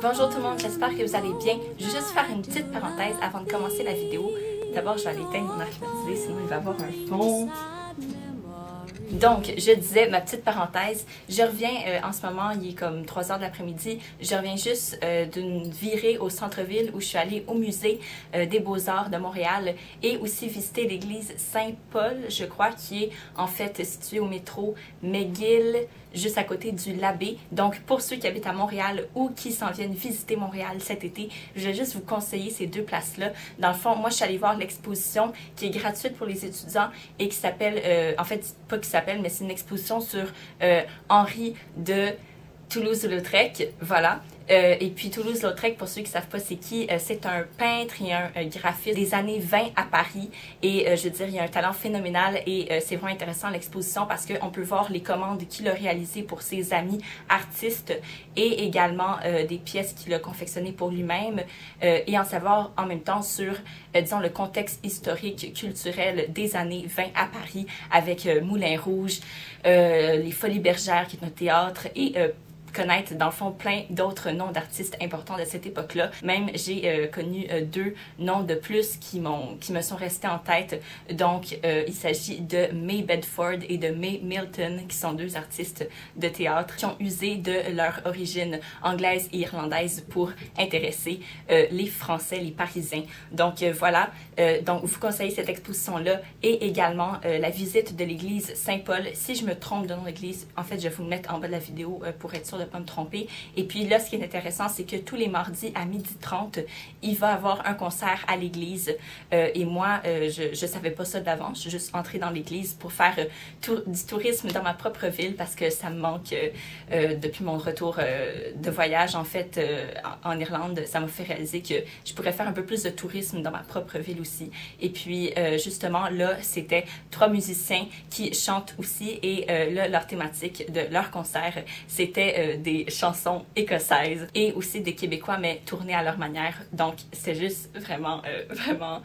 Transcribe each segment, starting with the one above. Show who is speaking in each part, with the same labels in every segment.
Speaker 1: Bonjour tout le monde, j'espère que vous allez bien. Je vais juste faire une petite parenthèse avant de commencer la vidéo. D'abord, je vais aller éteindre mon air climatisé, sinon il va y avoir un fond. Donc, je disais ma petite parenthèse, je reviens en ce moment, il est comme 3 h de l'après-midi, je reviens juste d'une virée au centre-ville où je suis allée au musée des Beaux-Arts de Montréal et aussi visiter l'église Saint-Paul, je crois, qui est en fait située au métro McGill, juste à côté du Labbé. Donc, pour ceux qui habitent à Montréal ou qui s'en viennent visiter Montréal cet été, je vais juste vous conseiller ces deux places-là. Dans le fond, moi, je suis allée voir l'exposition qui est gratuite pour les étudiants et qui s'appelle, en fait, pas qui s'appelle, mais c'est une exposition sur Henri de Toulouse-Lautrec, voilà. Et puis Toulouse-Lautrec, pour ceux qui ne savent pas c'est qui, c'est un peintre et un graphiste des années 20 à Paris. Et je veux dire, il a un talent phénoménal et c'est vraiment intéressant l'exposition parce qu'on peut voir les commandes qu'il a réalisées pour ses amis artistes et également des pièces qu'il a confectionnées pour lui-même et en savoir en même temps sur, disons, le contexte historique, culturel des années 20 à Paris avec Moulin Rouge, les Folies Bergères qui est un théâtre et connaître dans le fond plein d'autres noms d'artistes importants de cette époque-là. Même j'ai connu deux noms de plus qui me sont restés en tête. Donc il s'agit de May Bedford et de May Milton qui sont deux artistes de théâtre qui ont usé de leur origine anglaise et irlandaise pour intéresser les Français, les Parisiens. Donc voilà, donc vous conseillez cette exposition-là et également la visite de l'église Saint-Paul. Si je me trompe de nom d'église, en fait je vais vous le mettre en bas de la vidéo pour être sûr de ne pas me tromper. Et puis là, ce qui est intéressant, c'est que tous les mardis à 12h30, il va y avoir un concert à l'église. Et moi, je savais pas ça d'avance. Je suis juste entrée dans l'église pour faire du tourisme dans ma propre ville parce que ça me manque depuis mon retour de voyage, en fait, en Irlande. Ça m'a fait réaliser que je pourrais faire un peu plus de tourisme dans ma propre ville aussi. Et puis, justement, là, c'était 3 musiciens qui chantent aussi et là, leur thématique de leur concert, c'était des chansons écossaises et aussi des Québécois, mais tournées à leur manière. Donc, c'est juste vraiment, vraiment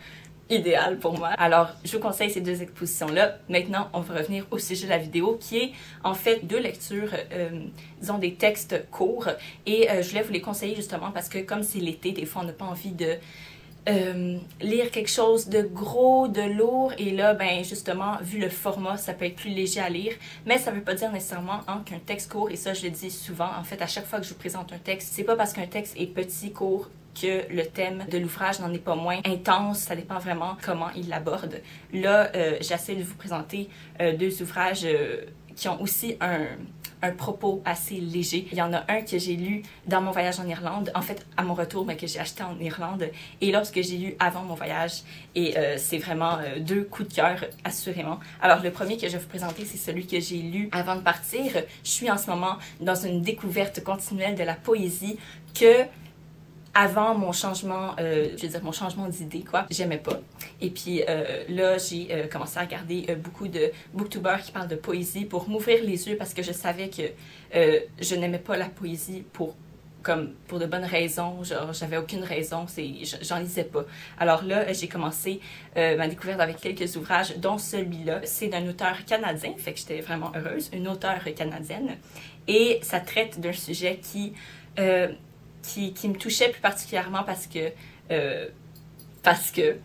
Speaker 1: idéal pour moi. Alors, je vous conseille ces deux expositions-là. Maintenant, on va revenir au sujet de la vidéo, qui est en fait deux lectures, disons des textes courts. Et je voulais vous les conseiller justement parce que comme c'est l'été, des fois, on n'a pas envie de lire quelque chose de gros, de lourd, et là, ben justement, vu le format, ça peut être plus léger à lire, mais ça veut pas dire nécessairement qu'un texte court, et ça je le dis souvent, en fait, à chaque fois que je vous présente un texte, c'est pas parce qu'un texte est petit, court, que le thème de l'ouvrage n'en est pas moins intense, ça dépend vraiment comment il l'aborde. Là, j'essaie de vous présenter deux ouvrages qui ont aussi un propos assez léger. Il y en a un que j'ai lu dans mon voyage en Irlande, en fait à mon retour, mais que j'ai acheté en Irlande, et l'autre que j'ai lu avant mon voyage, et c'est vraiment deux coups de cœur, assurément. Alors le premier que je vais vous présenter, c'est celui que j'ai lu avant de partir. Je suis en ce moment dans une découverte continuelle de la poésie que avant mon changement, je veux dire mon changement d'idée, quoi, j'aimais pas. Et puis là, j'ai commencé à regarder beaucoup de booktubers qui parlent de poésie pour m'ouvrir les yeux parce que je savais que je n'aimais pas la poésie pour de bonnes raisons, genre j'avais aucune raison, j'en lisais pas. Alors là, j'ai commencé ma découverte avec quelques ouvrages, dont celui-là. C'est d'un auteur canadien, fait que j'étais vraiment heureuse, une auteure canadienne. Et ça traite d'un sujet qui me touchait plus particulièrement parce que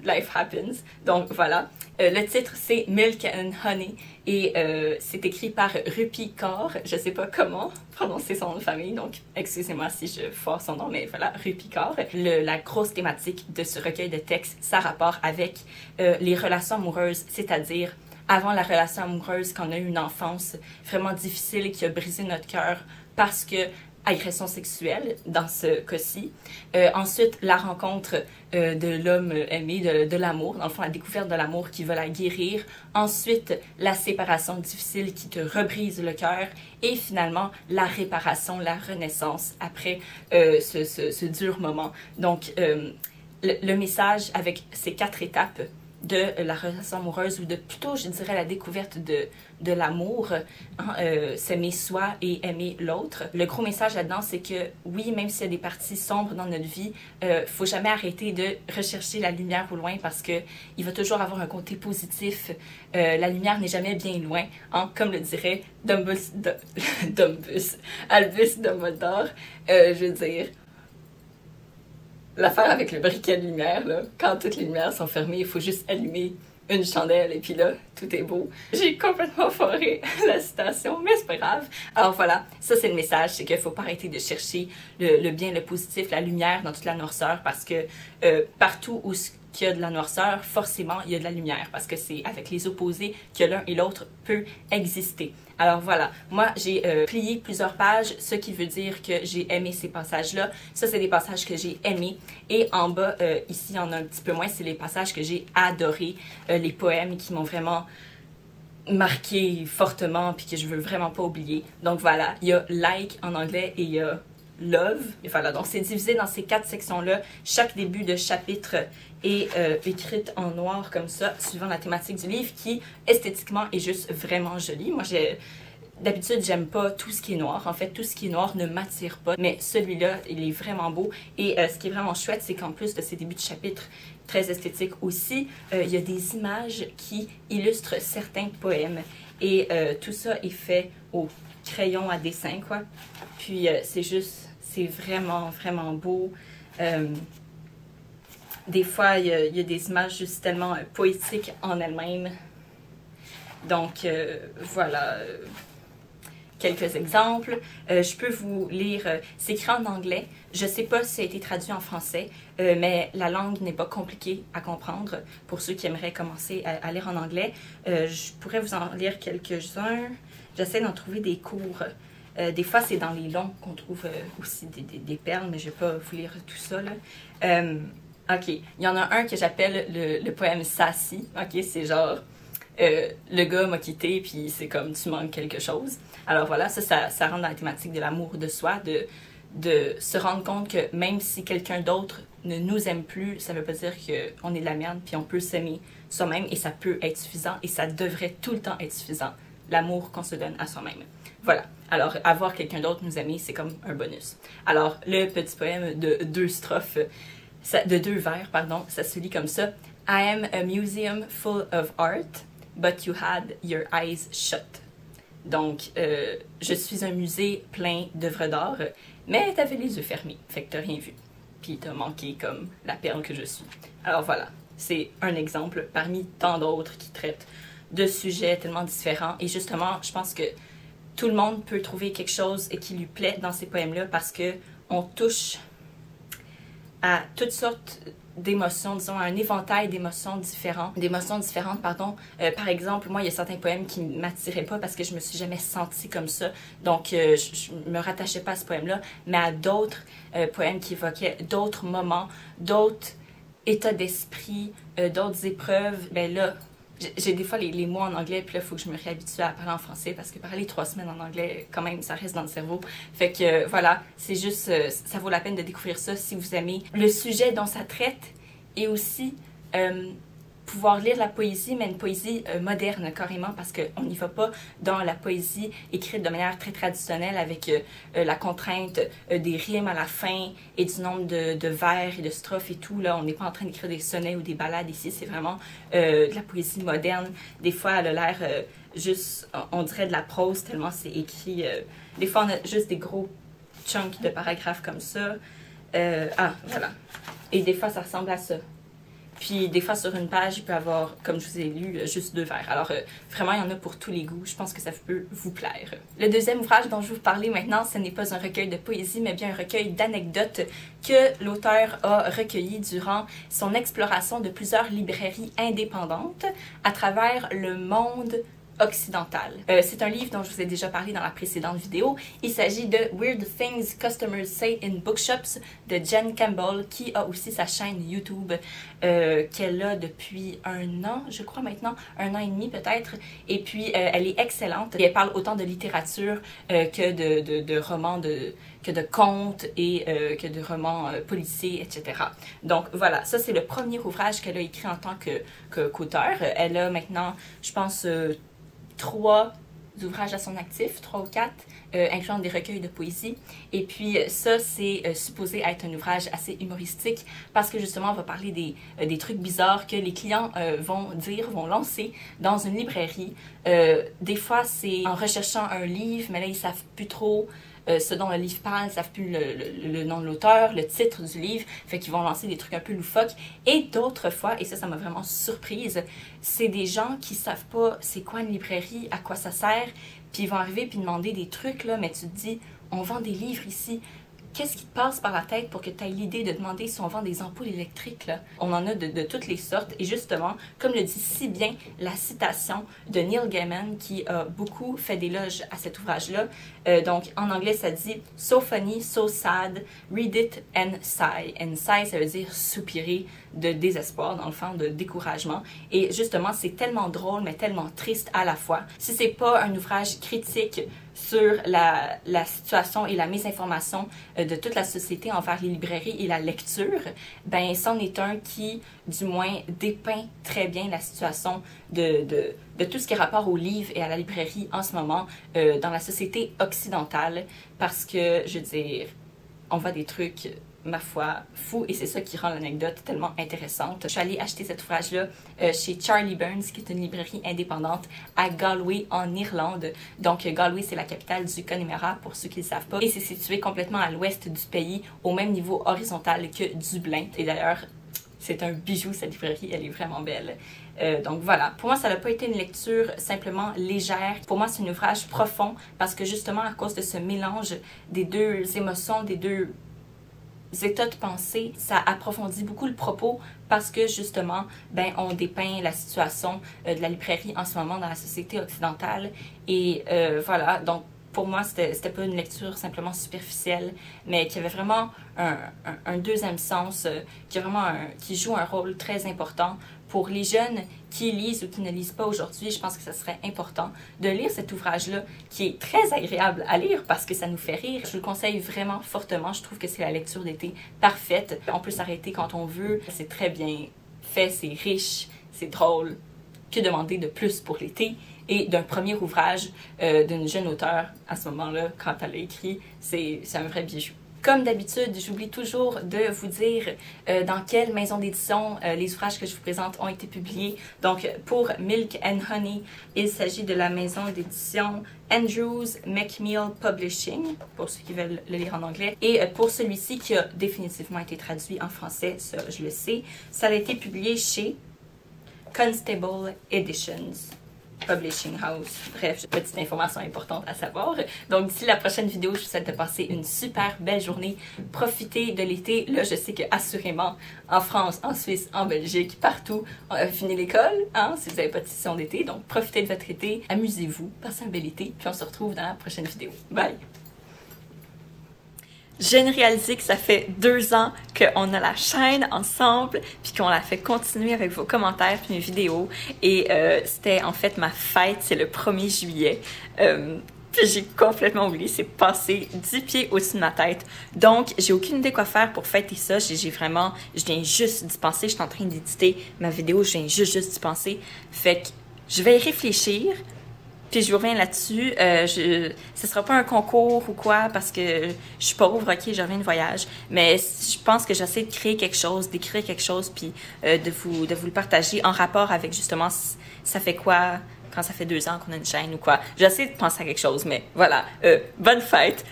Speaker 1: life happens. Donc voilà. Le titre c'est Milk and Honey et c'est écrit par Rupi Kaur. Je sais pas comment prononcer son nom de famille, donc excusez-moi si je foire son nom, mais voilà, Rupi Kaur. La grosse thématique de ce recueil de textes, ça a rapport avec les relations amoureuses, c'est-à-dire avant la relation amoureuse, quand on a eu une enfance vraiment difficile qui a brisé notre cœur parce que agression sexuelle dans ce cas-ci. Ensuite, la rencontre de l'homme aimé, de l'amour, dans le fond, la découverte de l'amour qui va la guérir. Ensuite, la séparation difficile qui te rebrise le cœur. Et finalement, la réparation, la renaissance après ce dur moment. Donc, le message avec ces 4 étapes de la relation amoureuse ou de plutôt, je dirais, la découverte de l'amour, hein, s'aimer soi et aimer l'autre. Le gros message là-dedans, c'est que oui, même s'il y a des parties sombres dans notre vie, faut jamais arrêter de rechercher la lumière au loin parce que il va toujours avoir un côté positif. La lumière n'est jamais bien loin, hein, comme le dirait Albus Dumbledore. Je veux dire, l'affaire avec le briquet de lumière, là, quand toutes les lumières sont fermées, il faut juste allumer une chandelle et puis là, tout est beau. J'ai complètement foiré la citation, mais c'est pas grave. Alors voilà, ça c'est le message, c'est qu'il faut pas arrêter de chercher le bien, le positif, la lumière dans toute la noirceur parce que partout où il y a de la noirceur, forcément il y a de la lumière parce que c'est avec les opposés que l'un et l'autre peut exister. Alors voilà, moi j'ai plié plusieurs pages, ce qui veut dire que j'ai aimé ces passages-là. Ça, c'est des passages que j'ai aimés. Et en bas, ici, il y en a un petit peu moins, c'est les passages que j'ai adorés, les poèmes qui m'ont vraiment marqué fortement puis que je veux vraiment pas oublier. Donc voilà, il y a like en anglais et il y a love. Et voilà, donc c'est divisé dans ces 4 sections-là. Chaque début de chapitre est écrite en noir comme ça, suivant la thématique du livre, qui esthétiquement est juste vraiment joli. Moi, d'habitude, j'aime pas tout ce qui est noir. En fait, tout ce qui est noir ne m'attire pas. Mais celui-là, il est vraiment beau. Et ce qui est vraiment chouette, c'est qu'en plus de ces débuts de chapitre très esthétiques aussi, il y a des images qui illustrent certains poèmes. Et tout ça est fait au crayon à dessin, quoi. Puis c'est vraiment, vraiment beau. Des fois, il y a des images juste tellement poétiques en elles-mêmes. Donc, voilà quelques exemples. Je peux vous lire, c'est écrit en anglais. Je ne sais pas si ça a été traduit en français, mais la langue n'est pas compliquée à comprendre pour ceux qui aimeraient commencer à lire en anglais. Je pourrais vous en lire quelques-uns. J'essaie d'en trouver des courts. Des fois, c'est dans les longs qu'on trouve aussi des perles, mais je ne vais pas vous lire tout ça, là. OK, il y en a un que j'appelle le poème Sassy. OK, c'est genre, le gars m'a quitté, puis c'est comme, tu manques quelque chose. Alors voilà, ça rentre dans la thématique de l'amour de soi, de se rendre compte que même si quelqu'un d'autre ne nous aime plus, ça ne veut pas dire qu'on est de la merde, puis on peut s'aimer soi-même, et ça peut être suffisant, et ça devrait tout le temps être suffisant, l'amour qu'on se donne à soi-même. Voilà. Alors, avoir quelqu'un d'autre nous aimer, c'est comme un bonus. Alors, le petit poème de 2 strophes, de 2 vers, pardon, ça se lit comme ça. I am a museum full of art, but you had your eyes shut. Donc, je suis un musée plein d'œuvres d'art, mais t'avais les yeux fermés, fait que t'as rien vu. Puis t'as manqué comme la perle que je suis. Alors voilà, c'est un exemple parmi tant d'autres qui traitent de sujets tellement différents. Et justement, je pense que tout le monde peut trouver quelque chose qui lui plaît dans ces poèmes-là parce que on touche à toutes sortes d'émotions, disons, à un éventail d'émotions différentes. Par exemple, moi, il y a certains poèmes qui ne m'attiraient pas parce que je me suis jamais sentie comme ça. Donc, je me rattachais pas à ce poème-là, mais à d'autres poèmes qui évoquaient d'autres moments, d'autres états d'esprit, d'autres épreuves. Ben là, j'ai des fois les mots en anglais, puis là, il faut que je me réhabitue à parler en français parce que parler 3 semaines en anglais, quand même, ça reste dans le cerveau. Fait que voilà, c'est juste, ça vaut la peine de découvrir ça si vous aimez le sujet dont ça traite et aussi pouvoir lire la poésie, mais une poésie moderne carrément parce qu'on n'y va pas dans la poésie écrite de manière très traditionnelle avec la contrainte des rimes à la fin et du nombre de vers et de strophes et tout. Là, on n'est pas en train d'écrire des sonnets ou des ballades ici, c'est vraiment de la poésie moderne. Des fois, elle a l'air juste, on dirait de la prose tellement c'est écrit. Des fois, on a juste des gros chunks de paragraphes comme ça. Voilà. Et des fois, ça ressemble à ça. Puis des fois, sur une page, il peut y avoir, comme je vous ai lu, juste 2 vers. Alors, vraiment, il y en a pour tous les goûts. Je pense que ça peut vous plaire. Le deuxième ouvrage dont je vais vous parler maintenant, ce n'est pas un recueil de poésie, mais bien un recueil d'anecdotes que l'auteur a recueilli durant son exploration de plusieurs librairies indépendantes à travers le monde occidentale. C'est un livre dont je vous ai déjà parlé dans la précédente vidéo. Il s'agit de Weird Things Customers Say in Bookshops de Jen Campbell, qui a aussi sa chaîne YouTube qu'elle a depuis 1 an, je crois maintenant, 1 an et demi peut-être. Et puis, elle est excellente. Et elle parle autant de littérature que de romans, que de contes et que de romans policiers, etc. Donc voilà, ça c'est le premier ouvrage qu'elle a écrit en tant qu'auteur. Elle a maintenant, je pense, 3 ouvrages à son actif, 3 ou 4, incluant des recueils de poésie. Et puis ça, c'est supposé être un ouvrage assez humoristique parce que justement, on va parler des trucs bizarres que les clients vont lancer dans une librairie. Des fois, c'est en recherchant un livre, mais là, ils savent plus trop ce dont le livre parle, ils savent plus le nom de l'auteur, le titre du livre, fait qu'ils vont lancer des trucs un peu loufoques. Et d'autres fois, et ça m'a vraiment surprise, c'est des gens qui savent pas c'est quoi une librairie, à quoi ça sert, puis ils vont arriver puis demander des trucs, là, mais tu te dis, on vend des livres ici. Qu'est-ce qui te passe par la tête pour que tu aies l'idée de demander si on vend des ampoules électriques, là? On en a de toutes les sortes. Et justement, comme le dit si bien la citation de Neil Gaiman, qui a beaucoup fait d'éloges à cet ouvrage-là. Donc, en anglais, ça dit « So funny, so sad, read it and sigh ». And sigh, ça veut dire soupirer de désespoir, dans le fond, de découragement. Et justement, c'est tellement drôle, mais tellement triste à la fois. Si c'est pas un ouvrage critique sur la situation et la mésinformation de toute la société envers les librairies et la lecture, ben c'en est un qui, du moins, dépeint très bien la situation de tout ce qui est rapport aux livres et à la librairie en ce moment dans la société occidentale, parce que, je veux dire, on voit des trucs, ma foi, fous, et c'est ça qui rend l'anecdote tellement intéressante. Je suis allée acheter cet ouvrage-là chez Charlie Burns, qui est une librairie indépendante à Galway, en Irlande. Donc, Galway, c'est la capitale du Connemara, pour ceux qui ne le savent pas, et c'est situé complètement à l'ouest du pays, au même niveau horizontal que Dublin. Et d'ailleurs, c'est un bijou, cette librairie, elle est vraiment belle. Donc voilà, pour moi, ça n'a pas été une lecture simplement légère. Pour moi, c'est un ouvrage profond, parce que justement, à cause de ce mélange des deux émotions, des deux états de pensée, ça approfondit beaucoup le propos parce que justement, ben, on dépeint la situation de la librairie en ce moment dans la société occidentale. Et voilà, donc pour moi, c'était pas une lecture simplement superficielle, mais qui avait vraiment un deuxième sens, qui joue un rôle très important. Pour les jeunes qui lisent ou qui ne lisent pas aujourd'hui, je pense que ça serait important de lire cet ouvrage-là, qui est très agréable à lire parce que ça nous fait rire. Je vous le conseille vraiment fortement. Je trouve que c'est la lecture d'été parfaite. On peut s'arrêter quand on veut. C'est très bien fait, c'est riche, c'est drôle. Que demander de plus pour l'été? Et d'un premier ouvrage d'une jeune auteure, à ce moment-là, quand elle a écrit, c'est un vrai bijou. Comme d'habitude, j'oublie toujours de vous dire dans quelle maison d'édition les ouvrages que je vous présente ont été publiés. Donc, pour Milk and Honey, il s'agit de la maison d'édition Andrews McMeel Publishing, pour ceux qui veulent le lire en anglais. Et pour celui-ci, qui a définitivement été traduit en français, ça je le sais, ça a été publié chez Constable Editions Publishing House. Bref, petite information importante à savoir. Donc, d'ici la prochaine vidéo, je vous souhaite de passer une super belle journée. Profitez de l'été. Là, je sais que assurément, en France, en Suisse, en Belgique, partout, on a fini l'école, hein, si vous n'avez pas de session d'été. Donc, profitez de votre été, amusez-vous, passez un bel été, puis on se retrouve dans la prochaine vidéo. Bye! Je viens de réaliser que ça fait 2 ans qu'on a la chaîne ensemble, puis qu'on la fait continuer avec vos commentaires puis mes vidéos. Et c'était en fait ma fête, c'est le 1er juillet. Puis j'ai complètement oublié, c'est passé 10 pieds au-dessus de ma tête. Donc, j'ai aucune idée quoi faire pour fêter ça. Je viens juste d'y penser. Je suis en train d'éditer ma vidéo, je viens juste d'y penser. Fait que je vais y réfléchir. Puis je vous reviens là-dessus. Ce sera pas un concours ou quoi, parce que je suis pauvre, ok, je reviens de voyage. Mais je pense que j'essaie de créer quelque chose, d'écrire quelque chose, puis de vous le partager en rapport avec justement ça fait quoi quand ça fait 2 ans qu'on a une chaîne ou quoi. J'essaie de penser à quelque chose, mais voilà. Bonne fête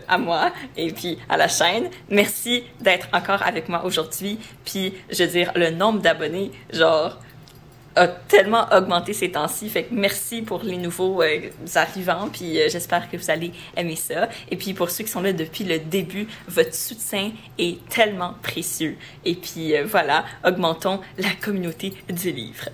Speaker 1: à moi et puis à la chaîne. Merci d'être encore avec moi aujourd'hui. Puis je veux dire, le nombre d'abonnés, genre, a tellement augmenté ces temps-ci, fait que merci pour les nouveaux arrivants, puis j'espère que vous allez aimer ça. Et puis pour ceux qui sont là depuis le début, votre soutien est tellement précieux. Et puis voilà, augmentons la communauté du livre.